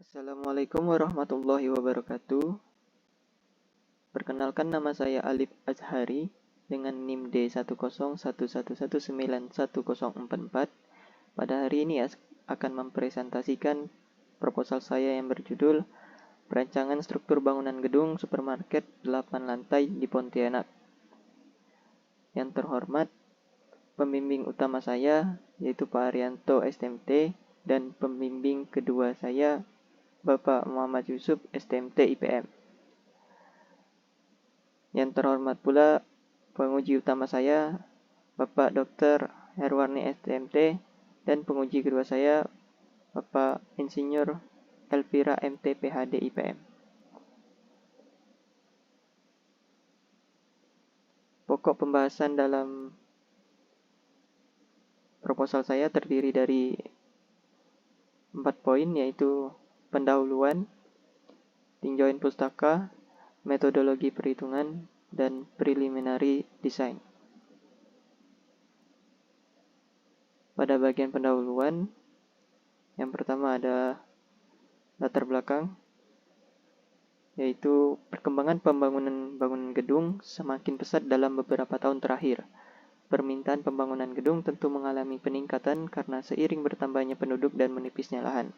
Assalamualaikum warahmatullahi wabarakatuh. Perkenalkan, nama saya Alif Azhari dengan NIM D10111191044. Pada hari ini akan mempresentasikan proposal saya yang berjudul Perancangan Struktur Bangunan Gedung Supermarket 8 Lantai di Pontianak. Yang terhormat, pembimbing utama saya yaitu Pak Arianto STMT dan pembimbing kedua saya Bapak Muhammad Yusuf STMT IPM. Yang terhormat pula penguji utama saya Bapak Dr. Herwarni STMT dan penguji kedua saya Bapak Insinyur Elvira MT PhD IPM. Pokok pembahasan dalam proposal saya terdiri dari 4 poin, yaitu pendahuluan, tinjauan pustaka, metodologi perhitungan, dan preliminary design. Pada bagian pendahuluan, yang pertama ada latar belakang, yaitu perkembangan pembangunan bangunan gedung semakin pesat dalam beberapa tahun terakhir. Permintaan pembangunan gedung tentu mengalami peningkatan karena seiring bertambahnya penduduk dan menipisnya lahan.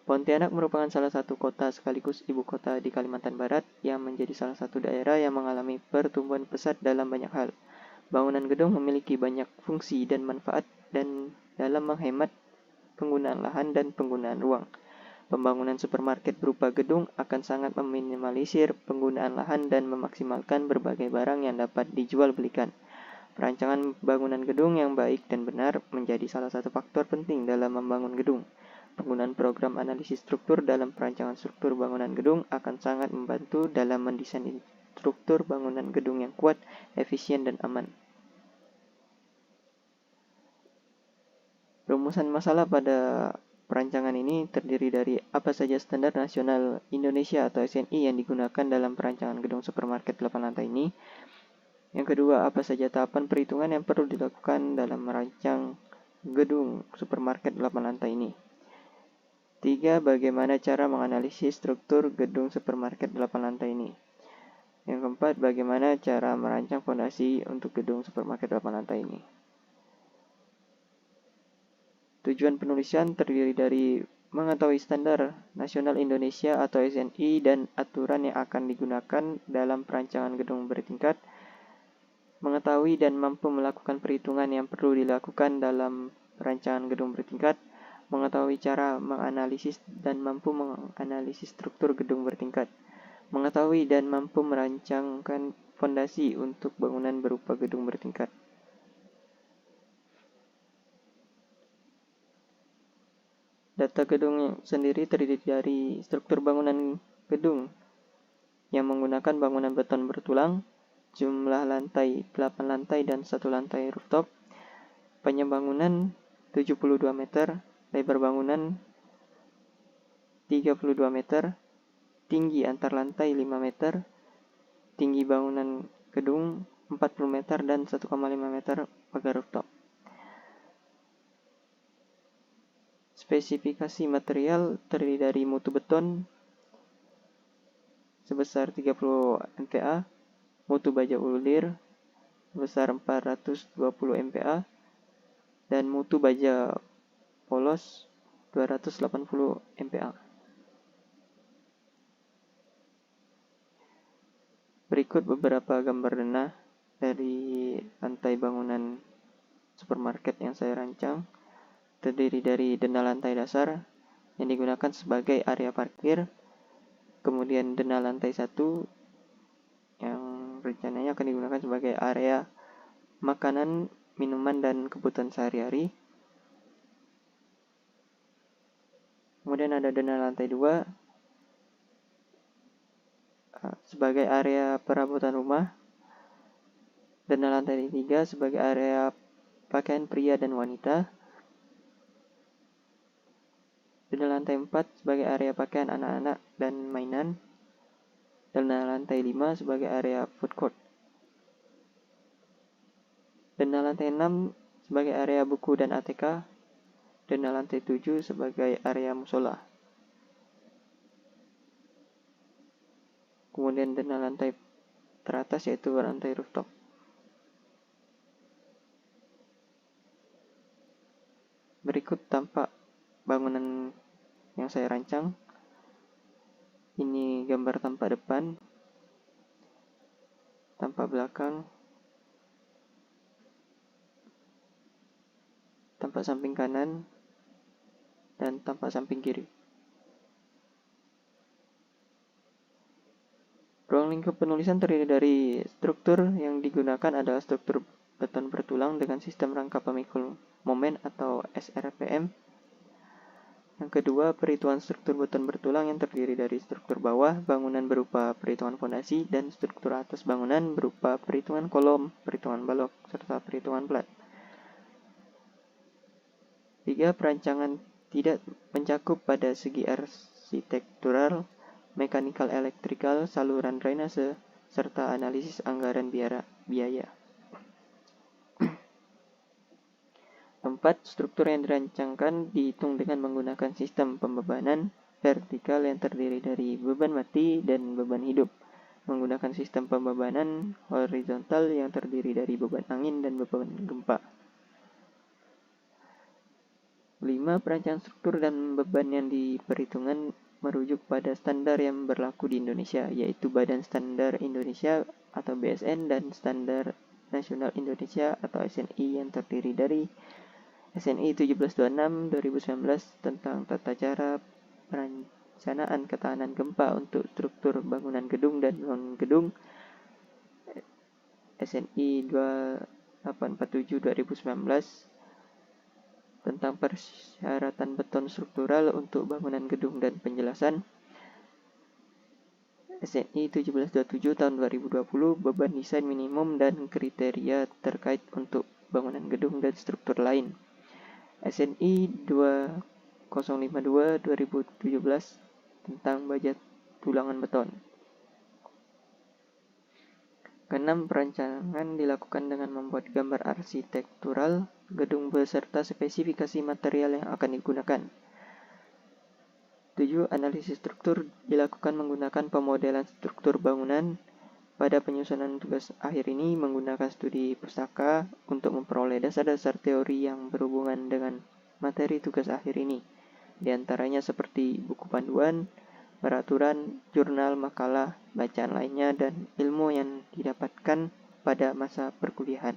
Pontianak merupakan salah satu kota sekaligus ibu kota di Kalimantan Barat yang menjadi salah satu daerah yang mengalami pertumbuhan pesat dalam banyak hal. Bangunan gedung memiliki banyak fungsi dan manfaat dan dalam menghemat penggunaan lahan dan penggunaan ruang. Pembangunan supermarket berupa gedung akan sangat meminimalisir penggunaan lahan dan memaksimalkan berbagai barang yang dapat dijual belikan. Perancangan bangunan gedung yang baik dan benar menjadi salah satu faktor penting dalam membangun gedung. Penggunaan program analisis struktur dalam perancangan struktur bangunan gedung akan sangat membantu dalam mendesain struktur bangunan gedung yang kuat, efisien, dan aman. Rumusan masalah pada perancangan ini terdiri dari apa saja standar nasional Indonesia atau SNI yang digunakan dalam perancangan gedung supermarket 8 lantai ini. Yang kedua, apa saja tahapan perhitungan yang perlu dilakukan dalam merancang gedung supermarket 8 lantai ini. 3. Bagaimana cara menganalisis struktur gedung supermarket 8 lantai ini. Yang keempat, bagaimana cara merancang fondasi untuk gedung supermarket 8 lantai ini. Tujuan penulisan terdiri dari mengetahui standar nasional Indonesia atau SNI dan aturan yang akan digunakan dalam perancangan gedung bertingkat, mengetahui dan mampu melakukan perhitungan yang perlu dilakukan dalam perancangan gedung bertingkat, mengetahui cara menganalisis dan mampu menganalisis struktur gedung bertingkat, mengetahui dan mampu merancangkan fondasi untuk bangunan berupa gedung bertingkat. Data gedung sendiri terdiri dari struktur bangunan gedung yang menggunakan bangunan beton bertulang, jumlah lantai 8 lantai dan 1 lantai rooftop, panjang bangunan 72 meter, lebar bangunan 32 meter, tinggi antar lantai 5 meter, tinggi bangunan gedung 40 meter dan 1,5 meter pagar rooftop. Spesifikasi material terdiri dari mutu beton sebesar 30 MPa, mutu baja ulir sebesar 420 MPa, dan mutu baja polos 280 MPa. Berikut beberapa gambar denah dari lantai bangunan supermarket yang saya rancang. Terdiri dari denah lantai dasar yang digunakan sebagai area parkir, kemudian denah lantai 1 yang rencananya akan digunakan sebagai area makanan, minuman, dan kebutuhan sehari-hari. Kemudian ada denah lantai 2 sebagai area perabotan rumah, denah lantai 3 sebagai area pakaian pria dan wanita, denah lantai 4 sebagai area pakaian anak-anak dan mainan, denah lantai 5 sebagai area food court, denah lantai 6 sebagai area buku dan ATK, denah lantai 7 sebagai area musola. kemudian dana lantai teratas yaitu lantai rooftop. Berikut tampak bangunan yang saya rancang. Ini gambar tampak depan, tampak belakang, tampak samping kanan, dan tampak samping kiri. Ruang lingkup penulisan terdiri dari struktur yang digunakan adalah struktur beton bertulang dengan sistem rangka pemikul momen atau SRPM. Yang kedua, perhitungan struktur beton bertulang yang terdiri dari struktur bawah bangunan berupa perhitungan fondasi dan struktur atas bangunan berupa perhitungan kolom, perhitungan balok, serta perhitungan plat. 3. Perancangan tidak mencakup pada segi arsitektural, mekanikal elektrikal, saluran drainase, serta analisis anggaran biaya. 4. Struktur yang dirancangkan dihitung dengan menggunakan sistem pembebanan vertikal yang terdiri dari beban mati dan beban hidup, menggunakan sistem pembebanan horizontal yang terdiri dari beban angin dan beban gempa. 5. Perancangan struktur dan beban yang diperhitungkan merujuk pada standar yang berlaku di Indonesia, yaitu Badan Standar Indonesia atau BSN dan Standar Nasional Indonesia atau SNI yang terdiri dari SNI 1726 2019 tentang tata cara perencanaan ketahanan gempa untuk struktur bangunan gedung dan non-gedung, SNI 2847 2019 tentang persyaratan beton struktural untuk bangunan gedung dan penjelasan, SNI 1727 tahun 2020 beban desain minimum dan kriteria terkait untuk bangunan gedung dan struktur lain, SNI 2052 2017 tentang baja tulangan beton. Keenam, perancangan dilakukan dengan membuat gambar arsitektural gedung beserta spesifikasi material yang akan digunakan. 7. Analisis struktur dilakukan menggunakan pemodelan struktur bangunan. Pada penyusunan tugas akhir ini menggunakan studi pustaka untuk memperoleh dasar-dasar teori yang berhubungan dengan materi tugas akhir ini, di antaranya seperti buku panduan, peraturan, jurnal, makalah, bacaan lainnya, dan ilmu yang didapatkan pada masa perkuliahan.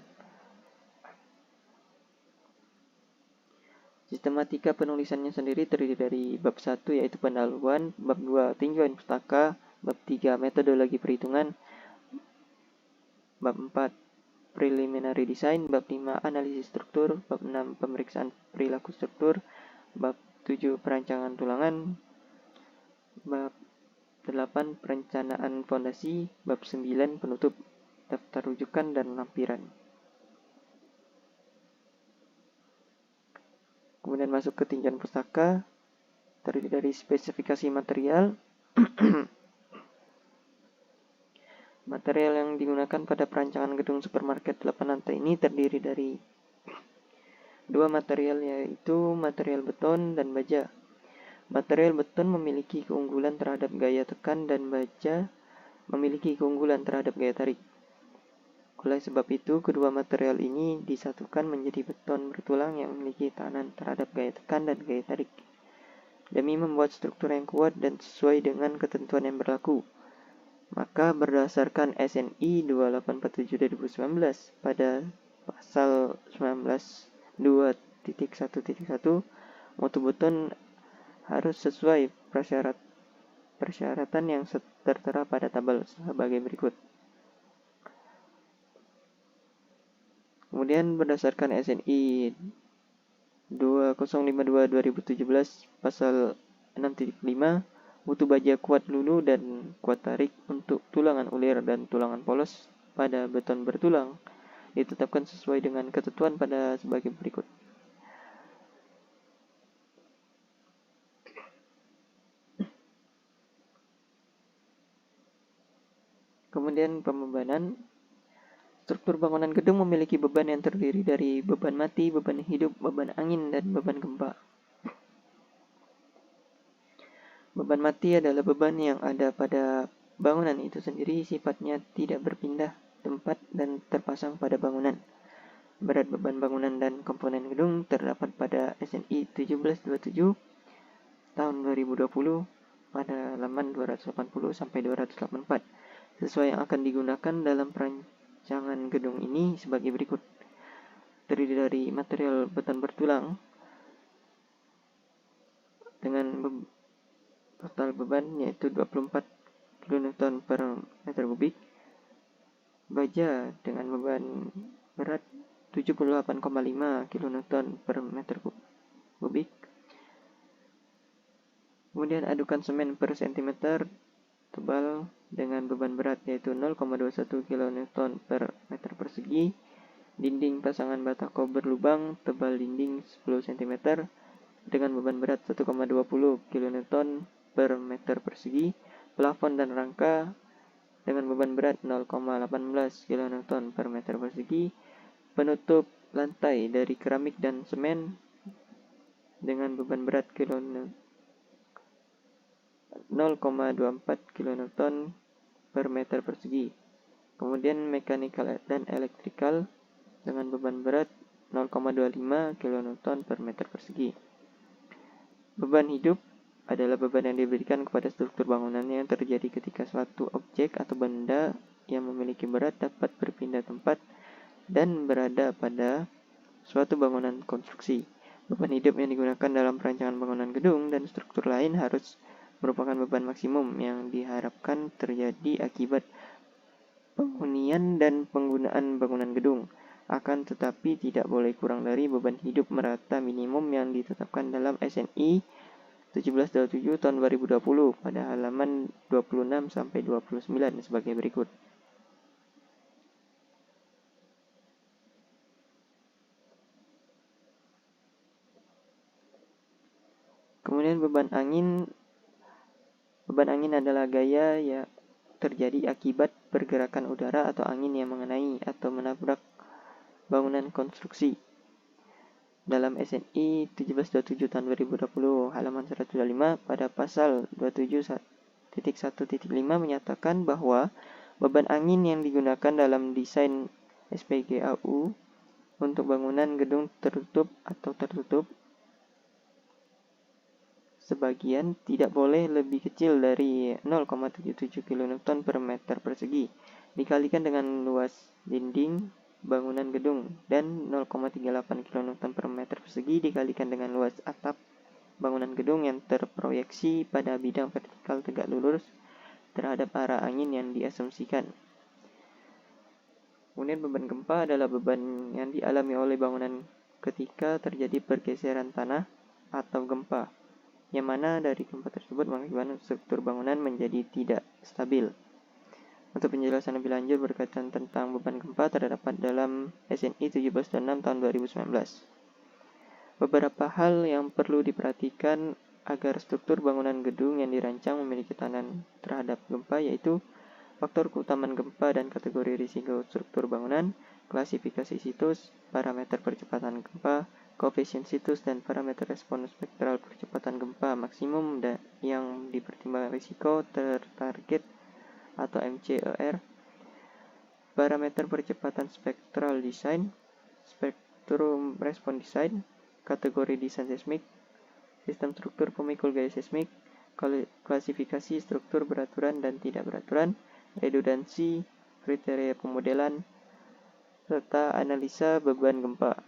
Sistematika penulisannya sendiri terdiri dari bab 1 yaitu pendahuluan, bab 2 tinjauan pustaka, bab 3 metodologi perhitungan, bab 4 preliminary design, bab 5 analisis struktur, bab 6 pemeriksaan perilaku struktur, bab 7 perancangan tulangan, bab 8 perencanaan fondasi, bab 9 penutup, daftar rujukan dan lampiran. Kemudian masuk ke tinjauan pustaka, terdiri dari spesifikasi material. Material yang digunakan pada perancangan gedung supermarket 8 lantai ini terdiri dari 2 material, yaitu material beton dan baja. Material beton memiliki keunggulan terhadap gaya tekan dan baja memiliki keunggulan terhadap gaya tarik. Oleh sebab itu, kedua material ini disatukan menjadi beton bertulang yang memiliki tahanan terhadap gaya tekan dan gaya tarik, demi membuat struktur yang kuat dan sesuai dengan ketentuan yang berlaku. Maka berdasarkan SNI 2847/2019 pada pasal 19 2.1.1, mutu beton harus sesuai persyaratan yang tertera pada tabel sebagai berikut. Kemudian berdasarkan SNI 2052/2017 pasal 6.5, mutu baja kuat lulu dan kuat tarik untuk tulangan ulir dan tulangan polos pada beton bertulang ditetapkan sesuai dengan ketentuan pada sebagai berikut. Kemudian pembebanan. Struktur bangunan gedung memiliki beban yang terdiri dari beban mati, beban hidup, beban angin, dan beban gempa. Beban mati adalah beban yang ada pada Bangunan itu sendiri sifatnya tidak berpindah tempat dan terpasang pada bangunan. Berat beban bangunan dan komponen gedung terdapat pada SNI 1727 tahun 2020 pada halaman 280 sampai 284. Sesuai yang akan digunakan dalam perancangan gedung ini sebagai berikut. Terdiri dari material beton bertulang dengan total beban yaitu 24 kN per meter kubik, baja dengan beban berat 78,5 kN per meter kubik, kemudian adukan semen per cm tebal dengan beban berat yaitu 0,21 kN per meter persegi, dinding pasangan batako berlubang tebal dinding 10 cm dengan beban berat 1,20 kN per meter persegi, plafon dan rangka dengan beban berat 0,18 kN per meter persegi, penutup lantai dari keramik dan semen dengan beban berat 0,24 kN per meter persegi. Kemudian mekanikal dan elektrikal dengan beban berat 0,25 kN per meter persegi. Beban hidup adalah beban yang diberikan kepada struktur bangunan yang terjadi ketika suatu objek atau benda yang memiliki berat dapat berpindah tempat dan berada pada suatu bangunan konstruksi. Beban hidup yang digunakan dalam perancangan bangunan gedung dan struktur lain harus merupakan beban maksimum yang diharapkan terjadi akibat penghunian dan penggunaan bangunan gedung. Akan tetapi tidak boleh kurang dari beban hidup merata minimum yang ditetapkan dalam SNI 1727 tahun 2020 pada halaman 26 sampai 29 sebagai berikut. Kemudian beban angin adalah gaya yang terjadi akibat pergerakan udara atau angin yang mengenai atau menabrak bangunan konstruksi. Dalam SNI 1727 tahun 2020 halaman 105 pada pasal 27.1.5 menyatakan bahwa beban angin yang digunakan dalam desain SPGAU untuk bangunan gedung tertutup atau tertutup sebagian tidak boleh lebih kecil dari 0,77 kN per meter persegi dikalikan dengan luas dinding bangunan gedung dan 0,38 kN per meter persegi dikalikan dengan luas atap bangunan gedung yang terproyeksi pada bidang vertikal tegak lurus terhadap arah angin yang diasumsikan. Kemudian beban gempa adalah beban yang dialami oleh bangunan ketika terjadi pergeseran tanah atau gempa, yang mana dari gempa tersebut mengakibatkan struktur bangunan menjadi tidak stabil. Untuk penjelasan lebih lanjut berkaitan tentang beban gempa terdapat dalam SNI 1726 tahun 2019. Beberapa hal yang perlu diperhatikan agar struktur bangunan gedung yang dirancang memiliki tahanan terhadap gempa yaitu faktor keutamaan gempa dan kategori risiko struktur bangunan, klasifikasi situs, parameter percepatan gempa, koefisien situs dan parameter respon spektral percepatan gempa maksimum yang dipertimbangkan risiko tertarget atau MCER, parameter percepatan spektral desain, spektrum respon desain, kategori desain seismik, sistem struktur pemikul gaya seismik, klasifikasi struktur beraturan dan tidak beraturan, redundansi, kriteria pemodelan, serta analisa beban gempa.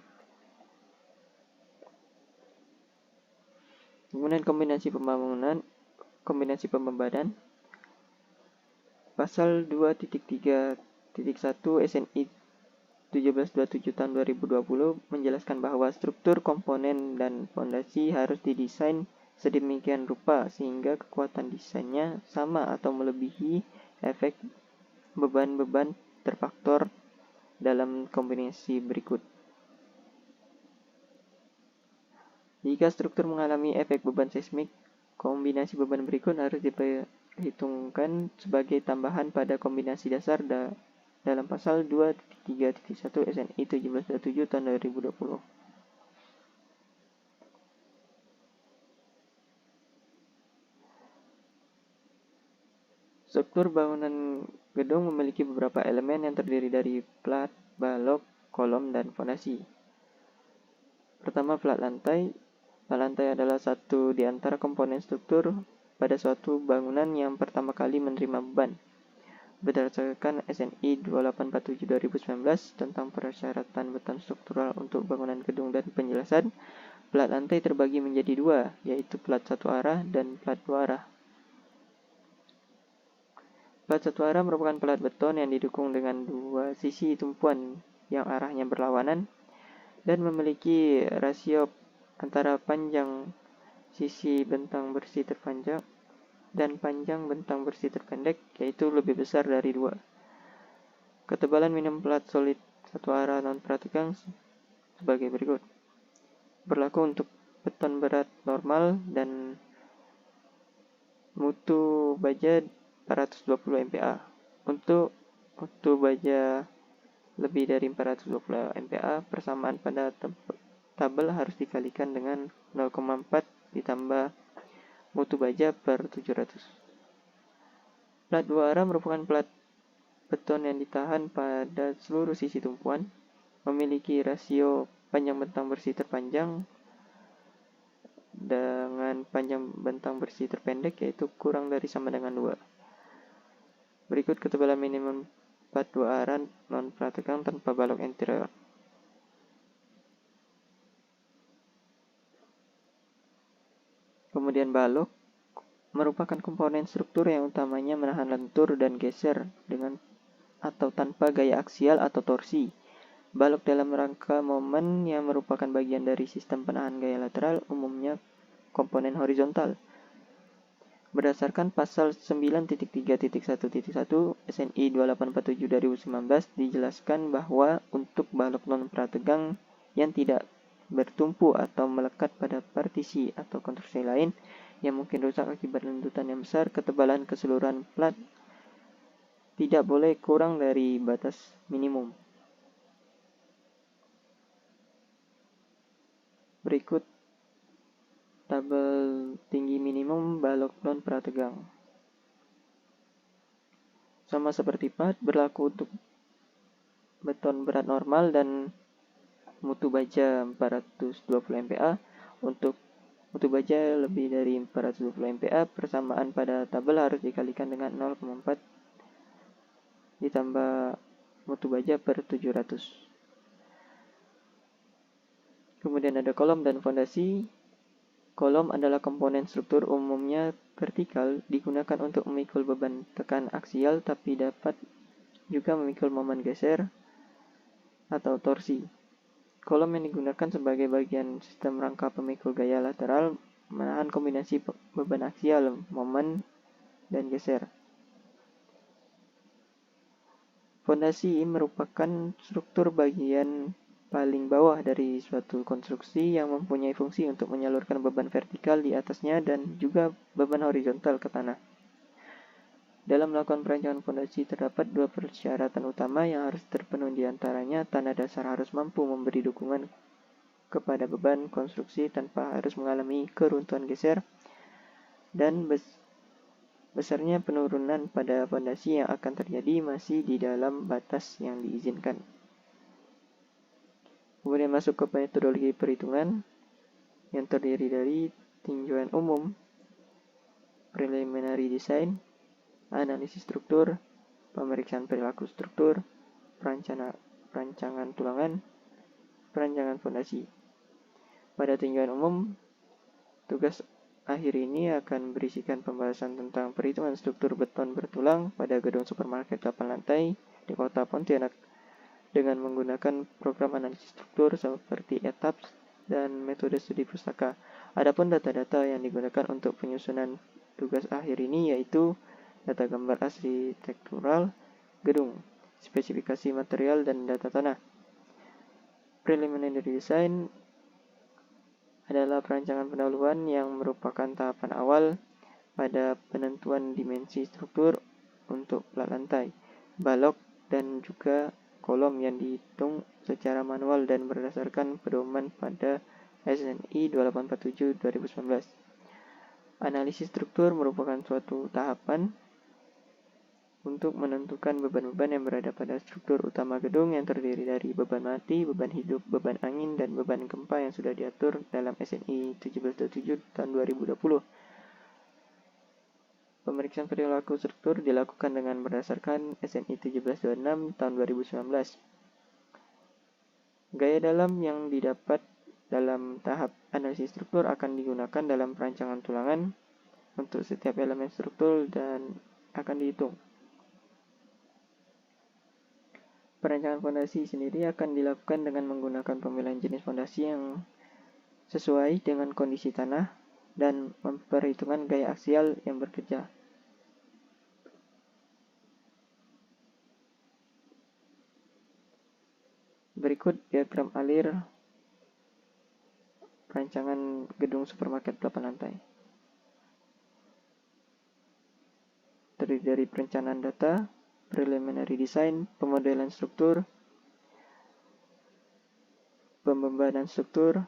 Kemudian kombinasi pembebanan. Pasal 2.3.1 SNI 1727 tahun 2020 menjelaskan bahwa struktur komponen dan fondasi harus didesain sedemikian rupa sehingga kekuatan desainnya sama atau melebihi efek beban-beban terfaktor dalam kombinasi berikut. Jika struktur mengalami efek beban seismik, kombinasi beban berikut harus diperhitungkan sebagai tambahan pada kombinasi dasar dalam pasal 2.3.1 SNI 1727 tahun 2020. Struktur bangunan gedung memiliki beberapa elemen yang terdiri dari plat, balok, kolom, dan fondasi. Pertama, plat lantai. Plat lantai adalah satu di antara komponen struktur pada suatu bangunan yang pertama kali menerima beban. Berdasarkan SNI 2847/2019 tentang persyaratan beton struktural untuk bangunan gedung dan penjelasan, plat lantai terbagi menjadi dua, yaitu plat satu arah dan plat dua arah. Plat satu arah merupakan plat beton yang didukung dengan dua sisi tumpuan yang arahnya berlawanan dan memiliki rasio antara panjang sisi bentang bersih terpanjang dan panjang bentang bersih terpendek, yaitu lebih besar dari 2. Ketebalan minimum plat solid satu arah non-prategang sebagai berikut. Berlaku untuk beton berat normal dan mutu baja 420 MPa. Untuk mutu baja lebih dari 420 MPa, persamaan pada tabel harus dikalikan dengan 0,4 ditambah mutu baja per 700. Plat dua arah merupakan plat beton yang ditahan pada seluruh sisi tumpuan, memiliki rasio panjang bentang bersih terpanjang dengan panjang bentang bersih terpendek, yaitu kurang dari sama dengan 2. Berikut ketebalan minimum plat dua arah non-prategang tanpa balok interior. Kemudian balok merupakan komponen struktur yang utamanya menahan lentur dan geser dengan atau tanpa gaya aksial atau torsi. Balok dalam rangka momen yang merupakan bagian dari sistem penahan gaya lateral, umumnya komponen horizontal. Berdasarkan pasal 9.3.1.1 SNI 2847/2019 dijelaskan bahwa untuk balok non-prategang yang tidak bertumpu atau melekat pada partisi atau konstruksi lain yang mungkin rusak akibat lentutan yang besar, ketebalan keseluruhan plat tidak boleh kurang dari batas minimum. Berikut tabel tinggi minimum balok non-prategang. Sama seperti plat, berlaku untuk beton berat normal dan mutu baja 420 MPa. Untuk mutu baja lebih dari 420 MPa, persamaan pada tabel harus dikalikan dengan 0,4 ditambah mutu baja per 700. Kemudian ada kolom dan fondasi. Kolom adalah komponen struktur umumnya vertikal, digunakan untuk memikul beban tekan aksial, tapi dapat juga memikul momen geser atau torsi. Kolom yang digunakan sebagai bagian sistem rangka pemikul gaya lateral menahan kombinasi beban aksial, momen, dan geser. Fondasi merupakan struktur bagian paling bawah dari suatu konstruksi yang mempunyai fungsi untuk menyalurkan beban vertikal di atasnya dan juga beban horizontal ke tanah. Dalam melakukan perancangan fondasi terdapat dua persyaratan utama yang harus terpenuhi, di antaranya tanah dasar harus mampu memberi dukungan kepada beban konstruksi tanpa harus mengalami keruntuhan geser, dan besarnya penurunan pada fondasi yang akan terjadi masih di dalam batas yang diizinkan. Kemudian masuk ke metodologi perhitungan yang terdiri dari tinjauan umum, preliminary design, analisis struktur, pemeriksaan perilaku struktur, perancangan tulangan, perancangan fondasi. Pada tinjauan umum, tugas akhir ini akan berisikan pembahasan tentang perhitungan struktur beton bertulang pada gedung supermarket 8 lantai di kota Pontianak dengan menggunakan program analisis struktur seperti ETAPS dan metode studi pustaka. Adapun data-data yang digunakan untuk penyusunan tugas akhir ini yaitu data gambar arsitektural gedung, spesifikasi material, dan data tanah. Preliminary design adalah perancangan pendahuluan yang merupakan tahapan awal pada penentuan dimensi struktur untuk plat lantai, balok, dan juga kolom yang dihitung secara manual dan berdasarkan pedoman pada SNI 2847/2019. Analisis struktur merupakan suatu tahapan untuk menentukan beban-beban yang berada pada struktur utama gedung yang terdiri dari beban mati, beban hidup, beban angin, dan beban gempa yang sudah diatur dalam SNI 1727 tahun 2020. Pemeriksaan perilaku struktur dilakukan dengan berdasarkan SNI 1726 tahun 2019. Gaya dalam yang didapat dalam tahap analisis struktur akan digunakan dalam perancangan tulangan untuk setiap elemen struktur dan akan dihitung. Perancangan fondasi sendiri akan dilakukan dengan menggunakan pemilihan jenis fondasi yang sesuai dengan kondisi tanah dan memperhitungkan gaya aksial yang bekerja. Berikut diagram alir perancangan gedung supermarket 8 lantai. Terdiri dari perencanaan data, preliminary design, pemodelan struktur, pembebanan struktur,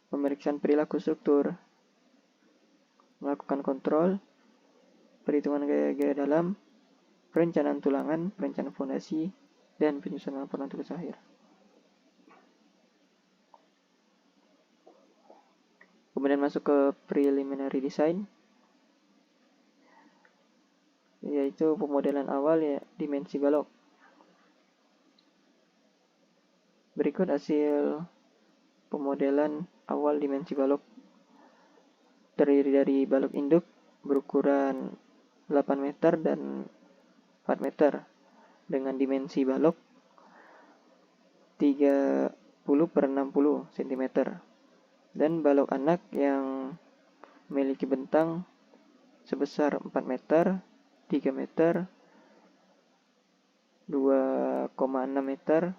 pemeriksaan perilaku struktur, melakukan kontrol, perhitungan gaya-gaya dalam, perencanaan tulangan, perencanaan fondasi, dan penyusunan laporan tugas akhir. Kemudian masuk ke preliminary design, yaitu pemodelan awal ya dimensi balok. Berikut hasil pemodelan awal dimensi balok. Terdiri dari balok induk berukuran 8 meter dan 4 meter dengan dimensi balok 30 per 60 cm dan balok anak yang memiliki bentang sebesar 4 meter, 3 meter, 2,6 meter,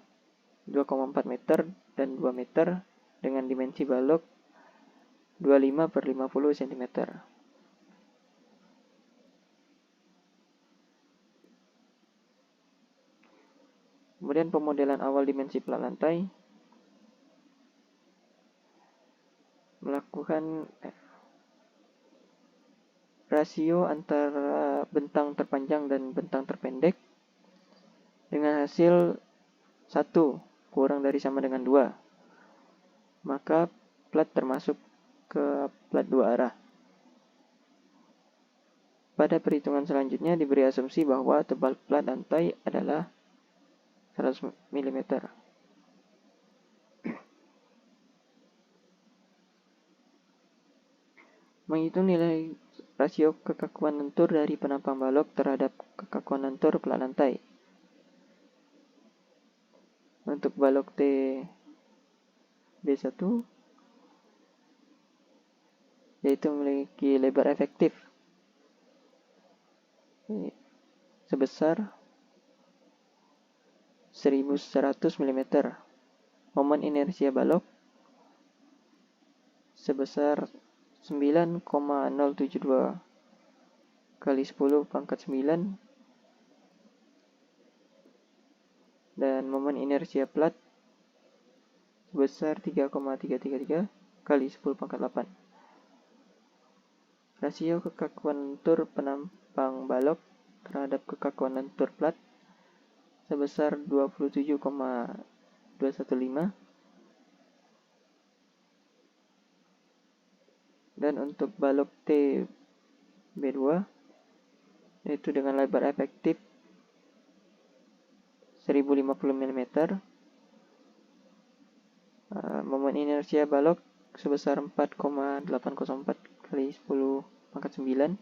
2,4 meter, dan 2 meter dengan dimensi balok 25 per 50 cm. Kemudian pemodelan awal dimensi plat lantai melakukan rasio antara bentang terpanjang dan bentang terpendek dengan hasil 1 kurang dari sama dengan 2. Maka plat termasuk ke plat 2 arah. Pada perhitungan selanjutnya diberi asumsi bahwa tebal plat lantai adalah 100 mm. Menghitung nilai rasio kekakuan lentur dari penampang balok terhadap kekakuan lentur plat lantai. Untuk balok TB1 yaitu memiliki lebar efektif sebesar 1100 mm. Momen inersia balok sebesar 9,072 kali 10 pangkat 9 dan momen inersia plat sebesar 3,333 kali 10 pangkat 8. Rasio kekakuan lentur penampang balok terhadap kekakuan lentur plat sebesar 27,215. Dan untuk balok TB2 yaitu dengan lebar efektif 1050 mm, momen inersia balok sebesar 4,804 kali 10 pangkat 9,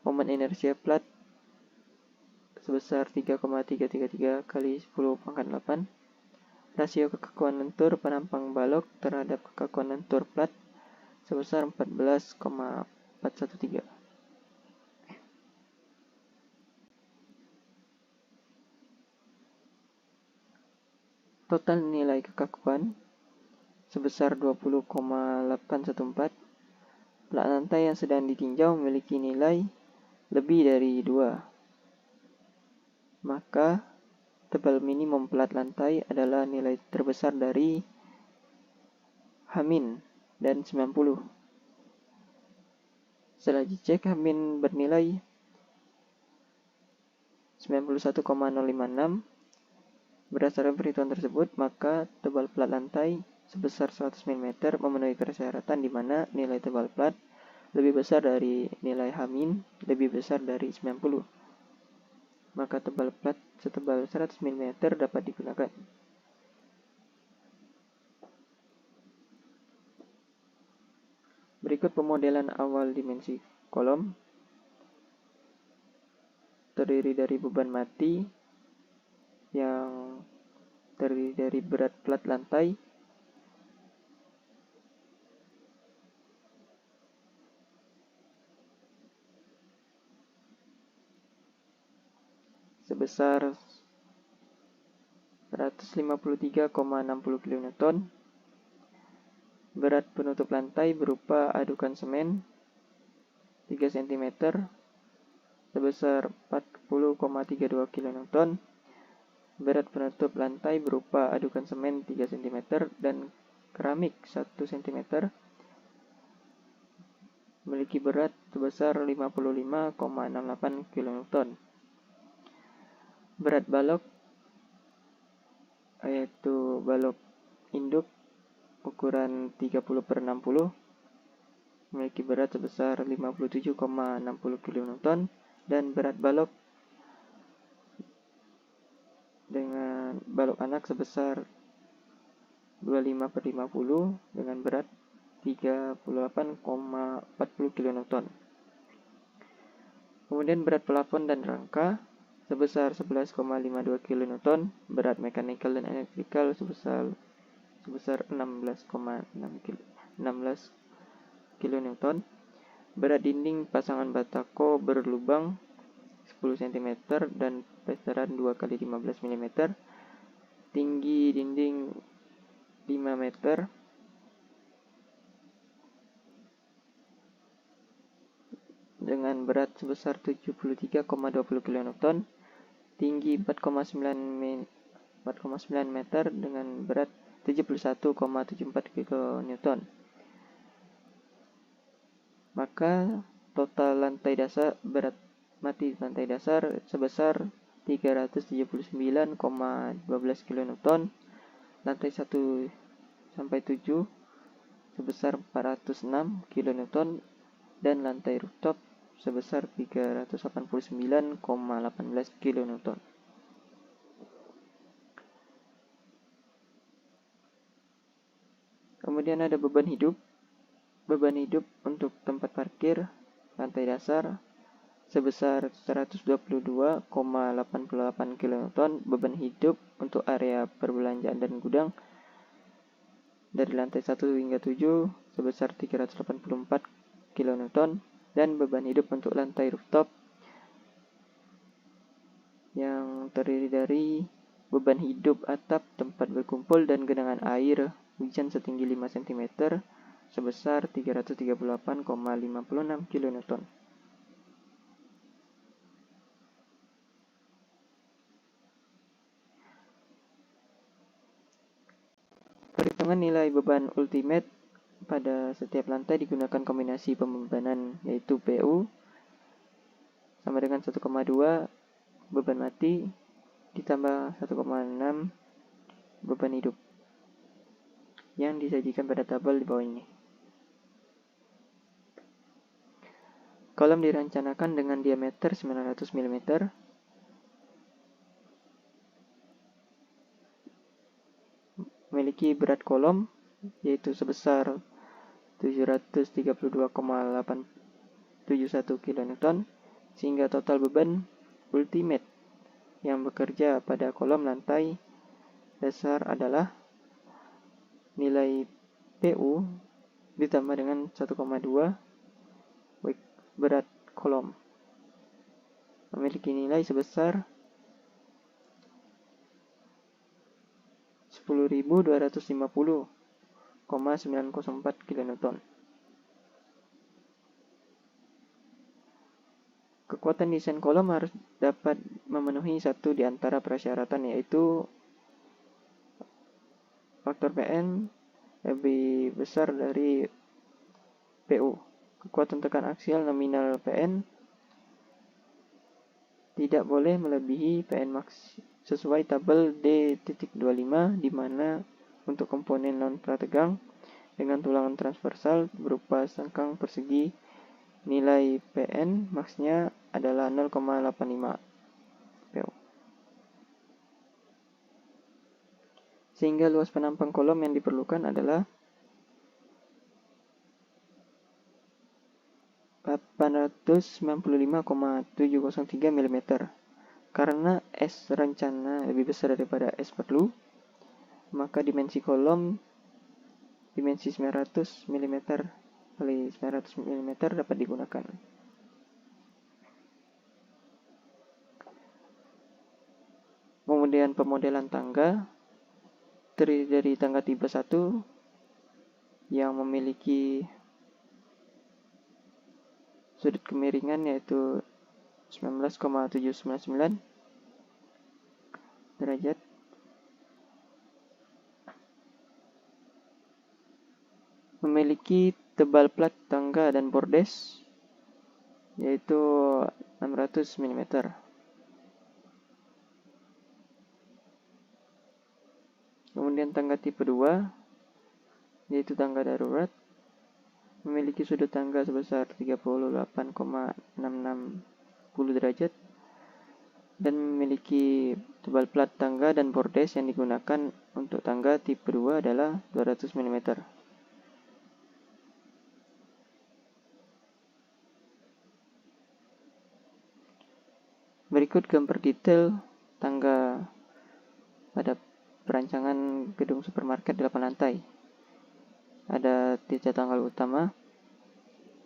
momen inersia plat sebesar 3,333 kali 10 pangkat 8, rasio kekakuan lentur penampang balok terhadap kekakuan lentur plat sebesar 14,413. Total nilai kekakuan sebesar 20,814. Plat lantai yang sedang ditinjau memiliki nilai lebih dari 2. Maka tebal minimum plat lantai adalah nilai terbesar dari H- dan 90. Setelah dicek H- bernilai 91,056. Berdasarkan perhitungan tersebut, maka tebal plat lantai sebesar 100 mm memenuhi persyaratan di mana nilai tebal plat lebih besar dari nilai H- lebih besar dari 90. Maka tebal plat setebal 100 mm dapat digunakan. Berikut pemodelan awal dimensi kolom. Terdiri dari beban mati yang terdiri dari berat plat lantai, sebesar 153,60 kN. Berat penutup lantai berupa adukan semen 3 cm sebesar 40,32 kN. Berat penutup lantai berupa adukan semen 3 cm dan keramik 1 cm memiliki berat sebesar 55,68 kN. Berat balok yaitu balok induk ukuran 30/60 memiliki berat sebesar 57,60 kN dan berat balok dengan balok anak sebesar 25/50 dengan berat 38,40 kN. Kemudian berat plafon dan rangka sebesar 11,52 kN, berat mekanikal dan elektrikal sebesar 16,16 kN, berat dinding pasangan batako berlubang 10 cm dan peseran 2x15 mm, tinggi dinding 5 meter, dengan berat sebesar 73,20 kN, tinggi 4,9 meter dengan berat 71,74 kN. Maka total lantai dasar berat mati lantai dasar sebesar 379,12 kN, lantai 1 sampai 7 sebesar 406 kN dan lantai rooftop sebesar 389,18 kN. Kemudian ada beban hidup. Beban hidup untuk tempat parkir lantai dasar sebesar 122,88 kN. Beban hidup untuk area perbelanjaan dan gudang dari lantai 1 hingga 7 sebesar 384 kN. Dan beban hidup untuk lantai rooftop yang terdiri dari beban hidup atap tempat berkumpul dan genangan air hujan setinggi 5 cm sebesar 338,56 kN. Perhitungan nilai beban ultimate pada setiap lantai digunakan kombinasi pembebanan yaitu PU sama dengan 1,2 beban mati ditambah 1,6 beban hidup yang disajikan pada tabel di bawah ini. Kolom dirancangkan dengan diameter 900 mm, memiliki berat kolom yaitu sebesar 732,871 kN, sehingga total beban ultimate yang bekerja pada kolom lantai dasar adalah nilai PU ditambah dengan 1,2 berat kolom, memiliki nilai sebesar 10.250,904 kN. Kekuatan desain kolom harus dapat memenuhi satu di antara persyaratan, yaitu faktor Pn lebih besar dari PU. Kekuatan tekan aksial nominal Pn tidak boleh melebihi PN max sesuai tabel D.25, di mana untuk komponen non prategang dengan tulangan transversal berupa sengkang persegi, nilai PN max-nya adalah 0,85 PO. Sehingga luas penampang kolom yang diperlukan adalah 895,703 mm. Karena S rencana lebih besar daripada S perlu, maka dimensi kolom dimensi 900 mm kali 900 mm dapat digunakan. Kemudian pemodelan tangga terdiri dari tangga tipe 1 yang memiliki sudut kemiringan yaitu 19,799 derajat. Memiliki tebal plat tangga dan bordes yaitu 600 mm. Kemudian tangga tipe 2 yaitu tangga darurat, memiliki sudut tangga sebesar 38,660 derajat dan memiliki tebal plat tangga dan bordes yang digunakan untuk tangga tipe 2 adalah 200 mm. Berikut gambar detail tangga pada perancangan gedung supermarket 8 lantai. Ada detail tangga utama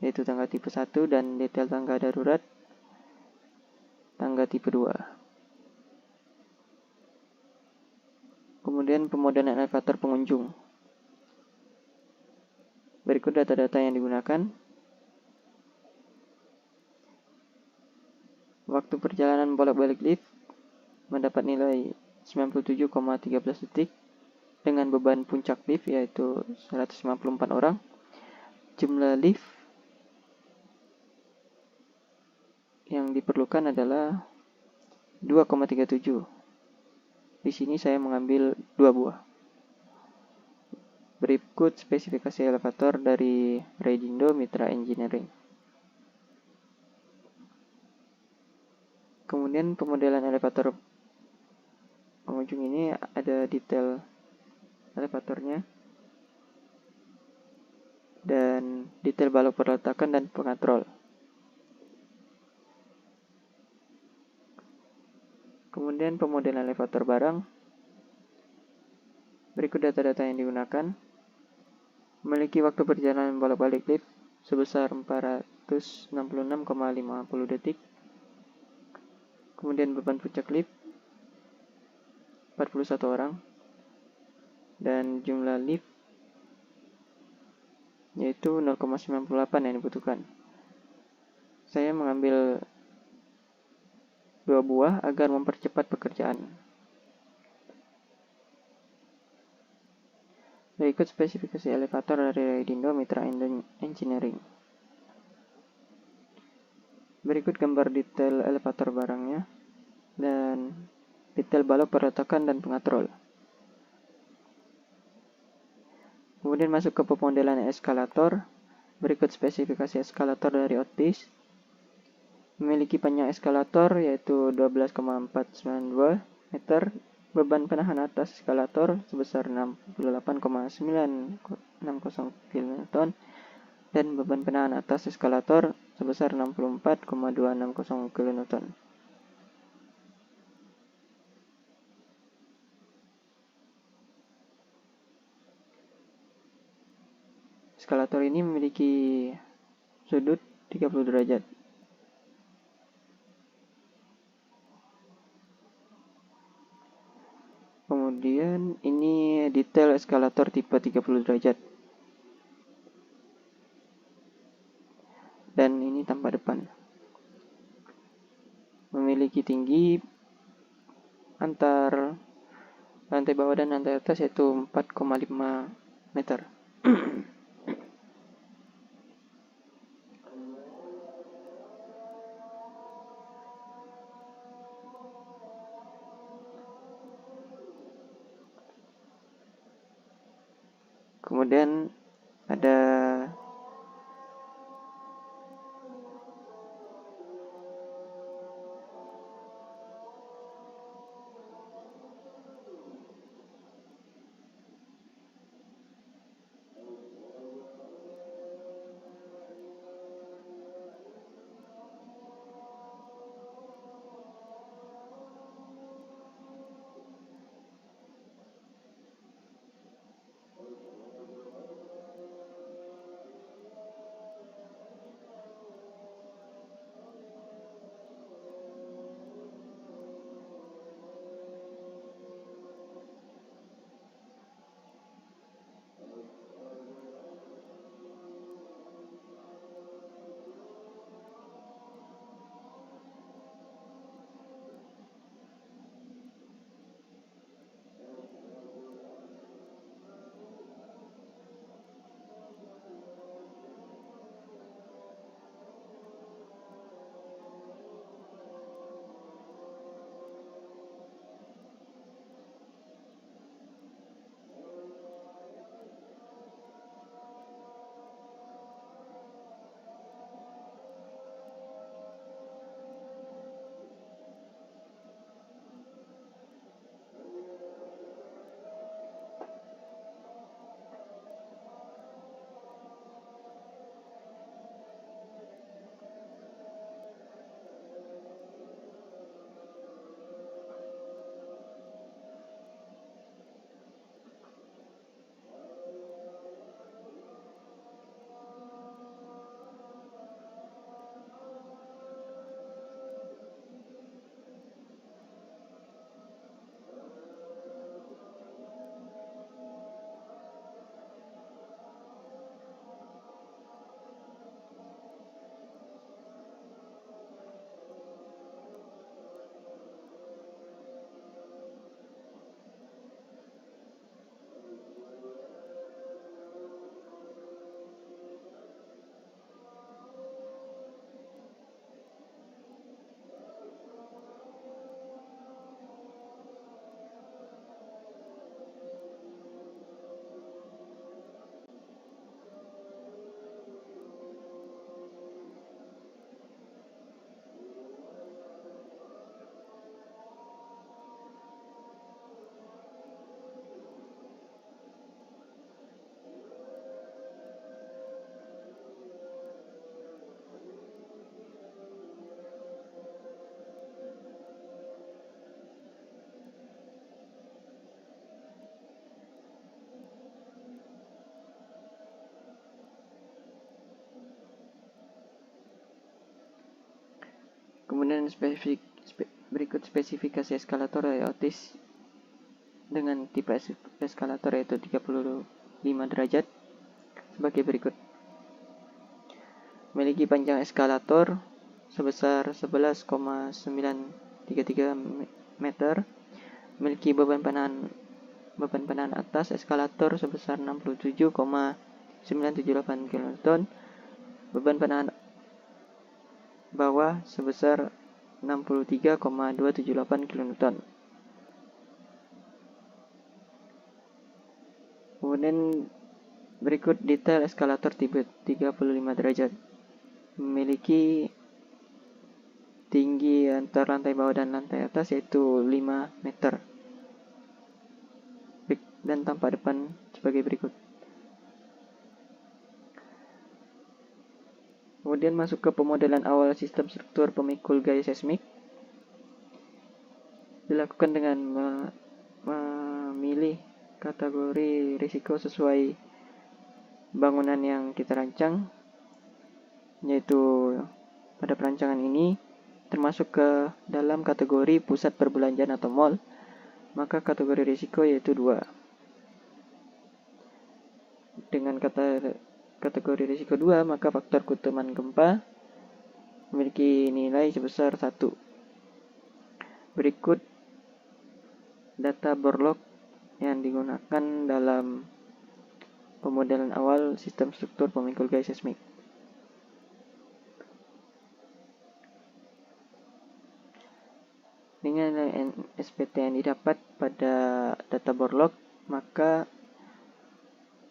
yaitu tangga tipe 1 dan detail tangga darurat tangga tipe 2. Kemudian pemodelan elevator pengunjung. Berikut data-data yang digunakan. Waktu perjalanan bolak-balik lift mendapat nilai 97,13 detik dengan beban puncak lift yaitu 154 orang. Jumlah lift yang diperlukan adalah 2,37. Di sini saya mengambil 2 buah. Berikut spesifikasi elevator dari Raidindo Mitra Engineering. Kemudian pemodelan elevator pengunjung ini ada detail elevatornya dan detail balok perletakan dan pengatrol. Kemudian pemodelan elevator barang. Berikut data-data yang digunakan. Memiliki waktu perjalanan bolak-balik lift sebesar 466,50 detik. Kemudian beban puncak lift 41 orang. Dan jumlah lift yaitu 0,98 yang dibutuhkan. Saya mengambil 2 buah agar mempercepat pekerjaan. Berikut spesifikasi elevator dari Raidindo Mitra Engineering. Berikut gambar detail elevator barangnya dan detail balok perletakan dan pengatrol. Kemudian masuk ke pemodelan eskalator. Berikut spesifikasi eskalator dari Otis. Memiliki panjang eskalator yaitu 12,492 meter. Beban penahan atas eskalator sebesar 68,960 kN dan beban penahan atas eskalator sebesar 64,260 kN. Eskalator ini memiliki sudut 30 derajat. Kemudian ini detail eskalator tipe 30 derajat. Dan ini tampak depan. Memiliki tinggi antar lantai bawah dan lantai atas yaitu 4,5 meter. Kemudian ada kemudian berikut spesifikasi eskalator Otis dengan tipe eskalator yaitu 35 derajat sebagai berikut. Memiliki panjang eskalator sebesar 11,933 meter. Memiliki beban penahan atas eskalator sebesar 67,978 kN. Beban penahan bawah sebesar 63,278 kN. Kemudian berikut detail eskalator tipe 35 derajat. Memiliki tinggi antara lantai bawah dan lantai atas yaitu 5 meter. Dan tampak depan sebagai berikut. Kemudian masuk ke pemodelan awal sistem struktur pemikul gaya seismik. Dilakukan dengan memilih kategori risiko sesuai bangunan yang kita rancang, yaitu pada perancangan ini termasuk ke dalam kategori pusat perbelanjaan atau mall, maka kategori risiko yaitu 2. Dengan kategori risiko 2, maka faktor keutamaan gempa memiliki nilai sebesar 1. Berikut data Borlaug yang digunakan dalam pemodelan awal sistem struktur pemikul gaya seismik. Dengan nilai SPT yang didapat pada data Borlaug, maka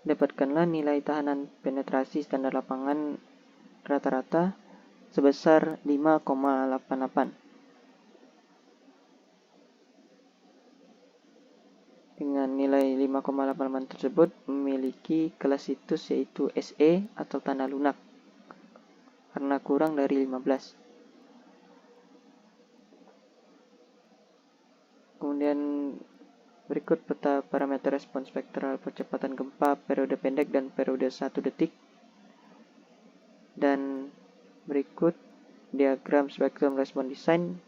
Dapatkanlah nilai tahanan penetrasi standar lapangan rata-rata sebesar 5,88. Dengan nilai 5,88 tersebut memiliki kelas situs yaitu SE atau tanah lunak karena kurang dari 15. Kemudian berikut peta parameter respons spektral percepatan gempa periode pendek dan periode 1 detik. Dan berikut diagram spektrum respon desain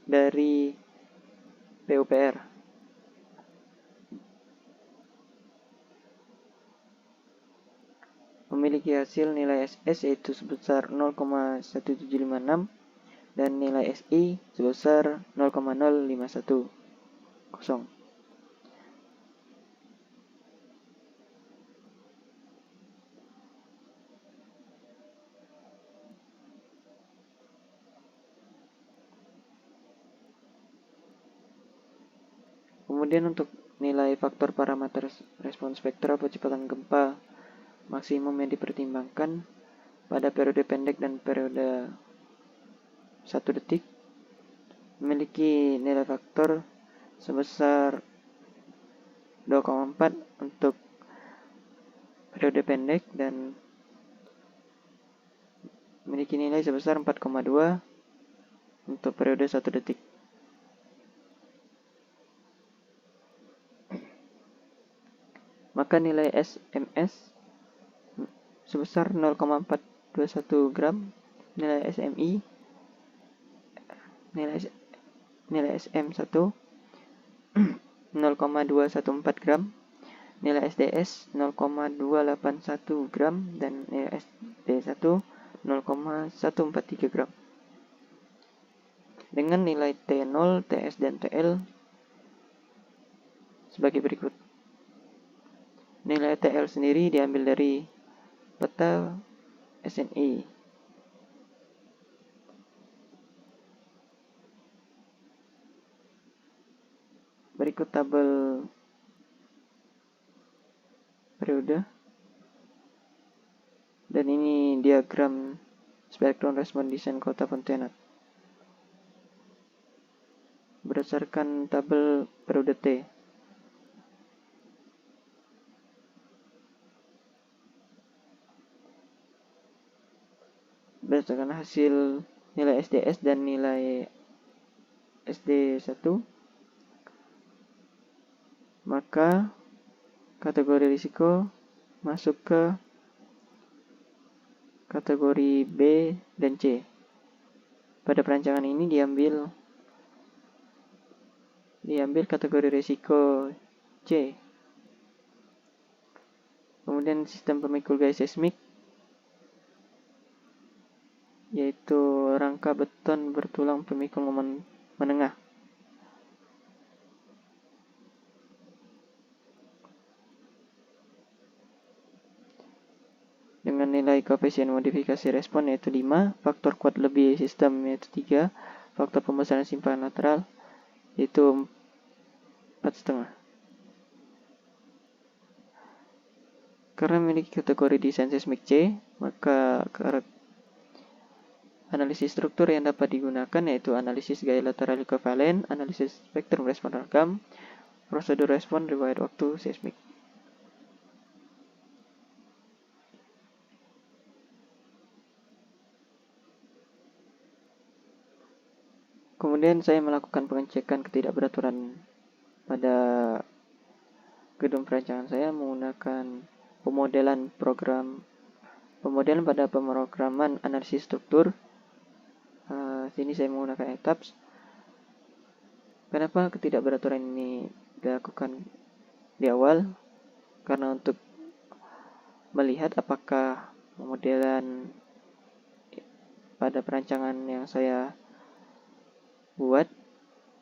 dari PUPR. Memiliki hasil nilai SS yaitu sebesar 0,1756 dan nilai SI sebesar 0,0510. Kemudian untuk nilai faktor parameter respons spektral percepatan gempa maksimum yang dipertimbangkan pada periode pendek dan periode 1 detik memiliki nilai faktor sebesar 2,4 untuk periode pendek dan memiliki nilai sebesar 4,2 untuk periode 1 detik. Maka nilai SMS sebesar 0,421 gram, nilai SMI, nilai SM1 0,214 gram, nilai SDS 0,281 gram, dan nilai SD1 0,143 gram. Dengan nilai T0, TS, dan TL sebagai berikut. Nilai TL sendiri diambil dari peta SNI. Berikut tabel periode. Dan ini diagram spektrum respon desain kota Pontianak. Berdasarkan tabel periode T. Berdasarkan hasil nilai SDS dan nilai SD1, maka kategori risiko masuk ke kategori B dan C. Pada perancangan ini diambil kategori risiko C. Kemudian sistem pemikul gaya seismik yaitu rangka beton bertulang pemikul momen menengah. Dengan nilai koefisien modifikasi respon yaitu 5, faktor kuat lebih sistem yaitu 3, faktor pembesaran simpanan lateral yaitu 4,5. Karena memiliki kategori desain seismik C, maka analisis struktur yang dapat digunakan yaitu analisis gaya lateral ekivalen, analisis spektrum respon rekam, prosedur respon riwayat waktu seismik. Kemudian saya melakukan pengecekan ketidakberaturan pada gedung perancangan saya menggunakan pemodelan pada pemrograman analisis struktur. Sini saya menggunakan ETABS. Kenapa ketidakberaturan ini dilakukan di awal? Karena untuk melihat apakah pemodelan pada perancangan yang saya buat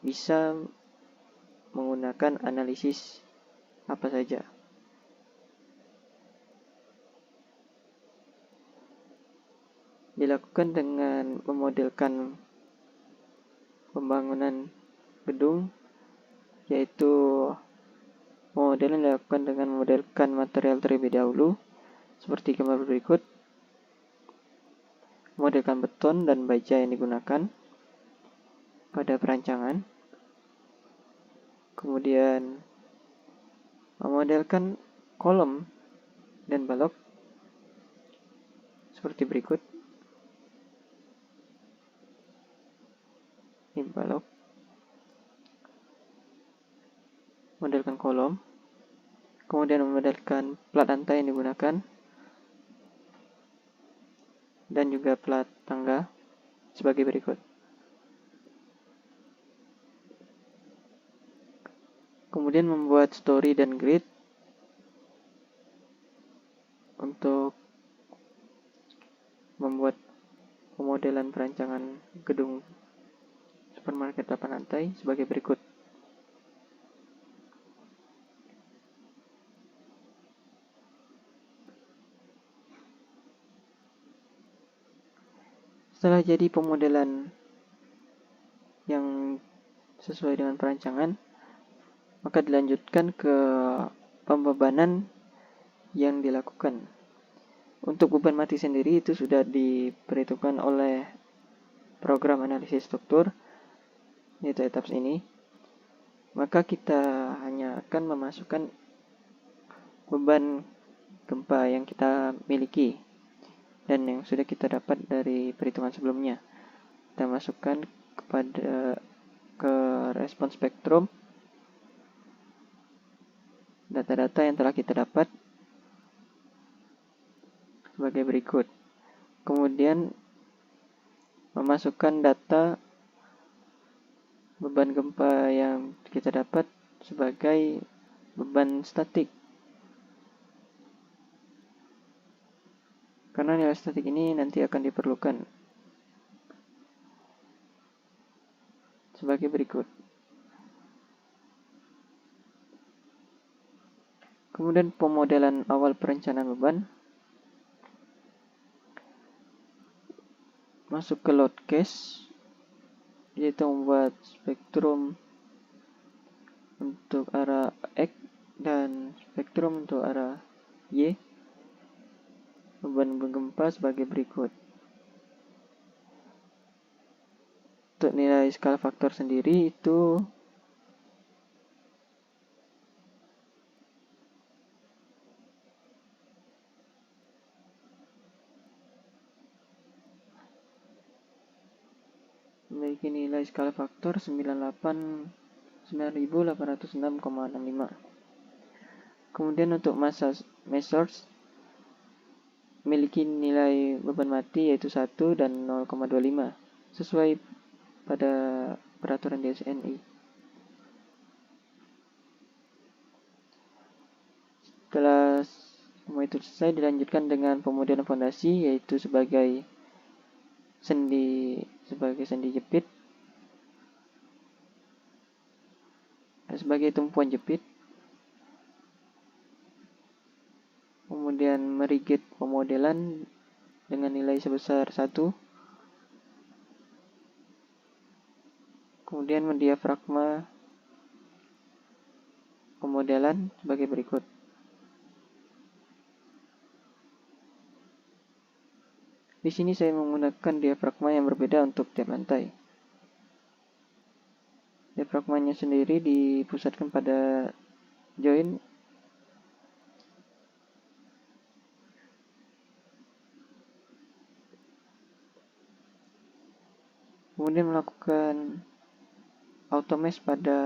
bisa menggunakan analisis apa saja. Dilakukan dengan memodelkan pembangunan gedung, yaitu Pemodelan dilakukan dengan memodelkan material terlebih dahulu, seperti gambar berikut. Memodelkan beton dan baja yang digunakan pada perancangan. Kemudian memodelkan kolom dan balok seperti berikut. Ini balok. Modelkan kolom. Kemudian memodelkan plat lantai yang digunakan dan juga plat tangga sebagai berikut. Kemudian membuat story dan grid untuk membuat pemodelan perancangan gedung supermarket 8 lantai sebagai berikut. Setelah jadi pemodelan yang sesuai dengan perancangan, maka dilanjutkan ke pembebanan yang dilakukan. Untuk beban mati sendiri itu sudah diperhitungkan oleh program analisis struktur, yaitu etaps ini. Maka kita hanya akan memasukkan beban gempa yang kita miliki dan yang sudah kita dapat dari perhitungan sebelumnya. Kita masukkan ke respon spektrum data-data yang telah kita dapat sebagai berikut. Kemudian memasukkan data beban gempa yang kita dapat sebagai beban statik. Karena nilai statik ini nanti akan diperlukan sebagai berikut. Kemudian pemodelan awal perencanaan beban. Masuk ke load case, yaitu membuat spektrum untuk arah X dan spektrum untuk arah Y. Beban gempa sebagai berikut. Untuk nilai skala faktor sendiri itu memiliki nilai skala faktor 9.806,65. Kemudian untuk massa measures memiliki nilai beban mati yaitu 1 dan 0,25 sesuai pada peraturan DSNI. Setelah semua itu selesai, dilanjutkan dengan pemodelan fondasi yaitu sebagai sendi jepit, sebagai tumpuan jepit. Kemudian merigid pemodelan dengan nilai sebesar 1. Kemudian mendiafragma pemodelan sebagai berikut. Di sini saya menggunakan diafragma yang berbeda untuk tiap lantai. Diafragmanya sendiri dipusatkan pada join kemudian melakukan automesh pada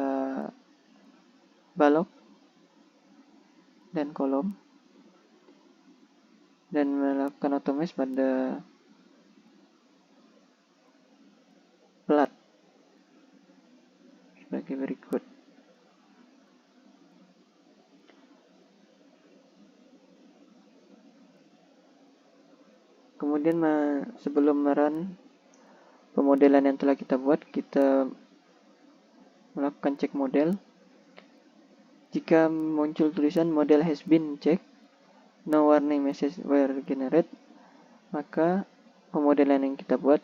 balok dan kolom dan melakukan automesh pada plat sebagai berikut. Kemudian sebelum merun pemodelan yang telah kita buat, kita melakukan cek model. Jika muncul tulisan model has been checked, no warning message were generated, maka pemodelan yang kita buat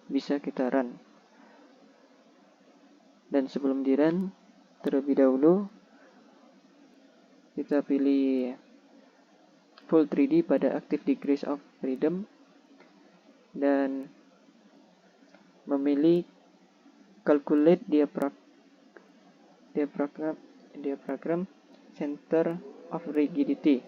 bisa kita run. Dan sebelum di run, terlebih dahulu Kita pilih full 3D pada active degrees of freedom dan memilih calculate diaphragm center of rigidity.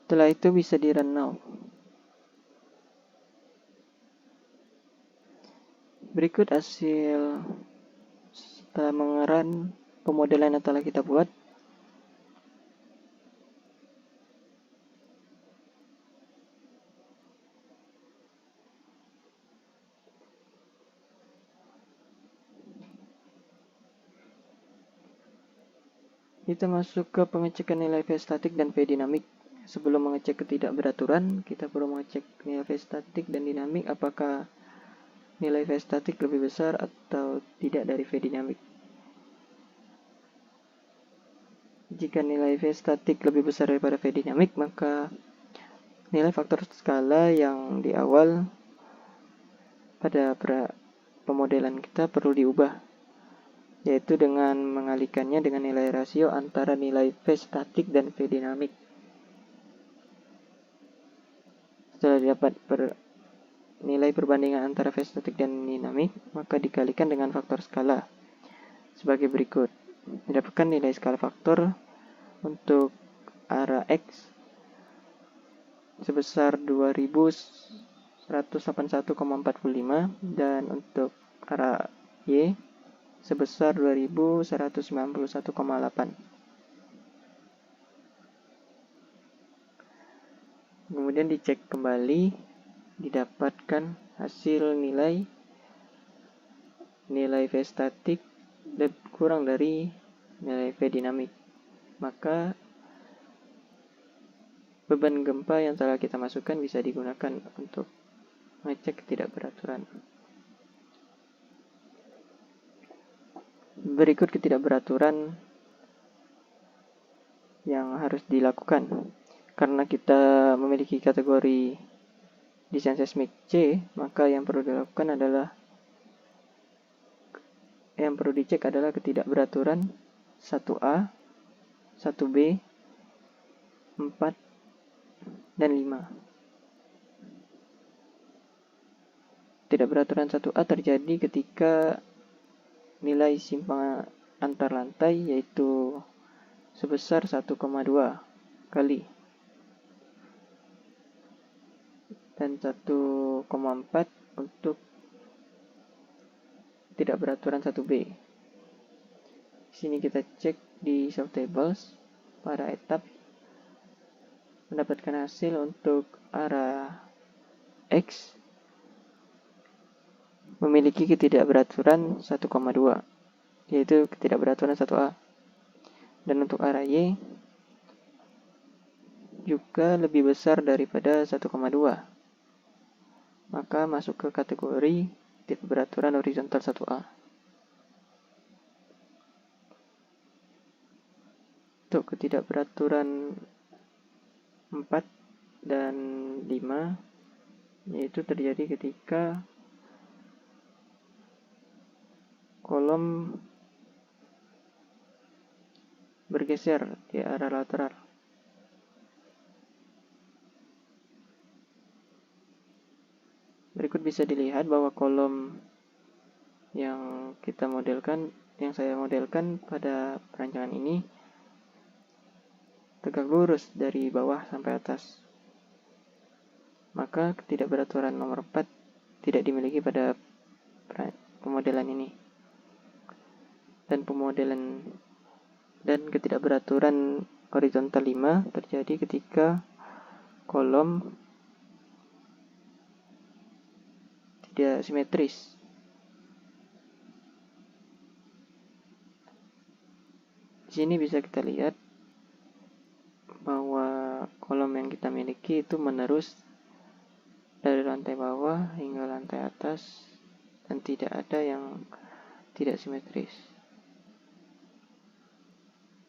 Setelah itu bisa di run now. Berikut hasil setelah mengerun pemodelan yang telah kita buat. Kita masuk ke pengecekan nilai V statik dan V dinamik. Sebelum mengecek ketidakberaturan, kita perlu mengecek nilai V statik dan dinamik apakah nilai V statik lebih besar atau tidak dari V dinamik. Jika nilai V statik lebih besar daripada V dinamik, maka nilai faktor skala yang di awal pada pemodelan kita perlu diubah, yaitu dengan mengalihkannya dengan nilai rasio antara nilai V statik dan V dinamik. Setelah didapat nilai perbandingan antara V statik dan dinamik, maka dikalikan dengan faktor skala sebagai berikut. Didapatkan nilai skala faktor untuk arah X sebesar 2181,45 dan untuk arah Y sebesar 2191,8. Kemudian dicek kembali, didapatkan hasil nilai V statik kurang dari nilai V dinamik. Maka beban gempa yang telah kita masukkan bisa digunakan untuk mengecek ketidakberaturan. Berikut ketidakberaturan yang harus dilakukan. Karena kita memiliki kategori desain seismik C, maka yang perlu dilakukan adalah dicek adalah ketidakberaturan 1A, 1B, 4, dan 5. Ketidakberaturan 1A terjadi ketika nilai simpangan antar lantai yaitu sebesar 1,2 kali dan 1,4 untuk ketidakberaturan 1B. Di sini kita cek di show tables pada etap, mendapatkan hasil untuk arah X memiliki ketidakberaturan 1,2, yaitu ketidakberaturan 1A. Dan untuk arah Y juga lebih besar daripada 1,2. Maka masuk ke kategori ketidakberaturan horizontal 1A. Untuk ketidakberaturan 4 dan 5 yaitu terjadi ketika kolom bergeser di arah lateral. Berikut bisa dilihat bahwa kolom yang saya modelkan pada perancangan ini tegak lurus dari bawah sampai atas. Maka ketidakberaturan nomor 4 tidak dimiliki pada pemodelan ini. Dan ketidakberaturan horizontal 5 terjadi ketika kolom tidak simetris. sini bisa kita lihat bahwa kolom yang kita miliki itu menerus dari lantai bawah hingga lantai atas dan tidak ada yang tidak simetris.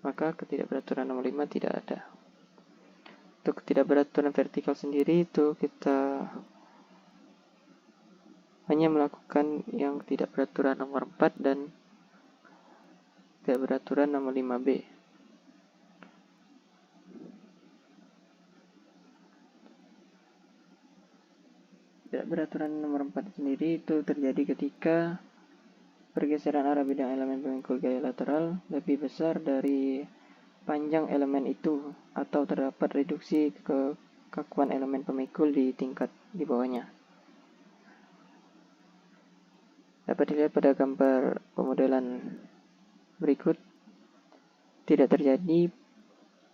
Maka ketidakberaturan nomor 5 tidak ada. Untuk ketidakberaturan vertikal sendiri itu kita hanya melakukan yang ketidakberaturan nomor 4 dan ketidakberaturan nomor 5B. Ketidakberaturan nomor 4 sendiri itu terjadi ketika pergeseran arah bidang elemen pemikul gaya lateral lebih besar dari panjang elemen itu atau terdapat reduksi kekakuan elemen pemikul di tingkat di bawahnya. Dapat dilihat pada gambar pemodelan berikut, tidak terjadi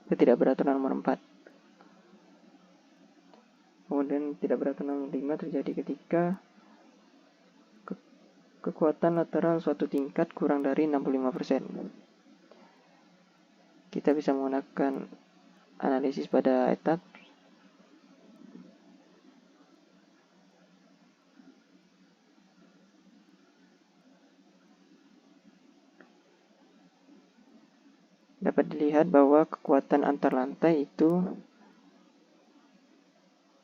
ketidakberaturan nomor 4. Kemudian ketidakberaturan nomor 5 terjadi ketika kekuatan lateral suatu tingkat kurang dari 65%. Kita bisa menggunakan analisis pada etap. Dapat dilihat bahwa kekuatan antar lantai itu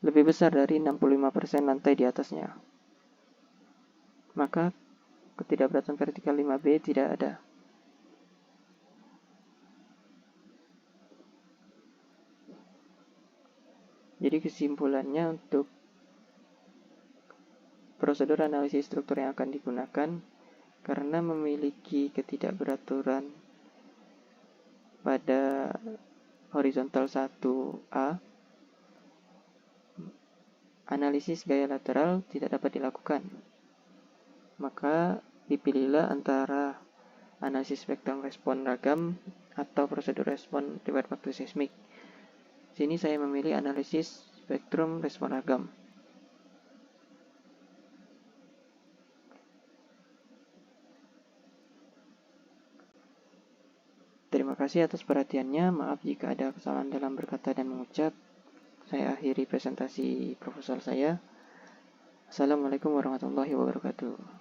lebih besar dari 65% lantai di atasnya. Maka ketidakberaturan vertikal 5B tidak ada. Jadi kesimpulannya untuk prosedur analisis struktur yang akan digunakan, karena memiliki ketidakberaturan pada horizontal 1A, analisis gaya lateral tidak dapat dilakukan. Maka dipilihlah antara analisis spektrum respon ragam atau prosedur respon riwayat waktu seismik. Sini saya memilih analisis spektrum respon ragam. Terima kasih atas perhatiannya. Maaf jika ada kesalahan dalam berkata dan mengucap. Saya akhiri presentasi proposal saya. Assalamualaikum warahmatullahi wabarakatuh.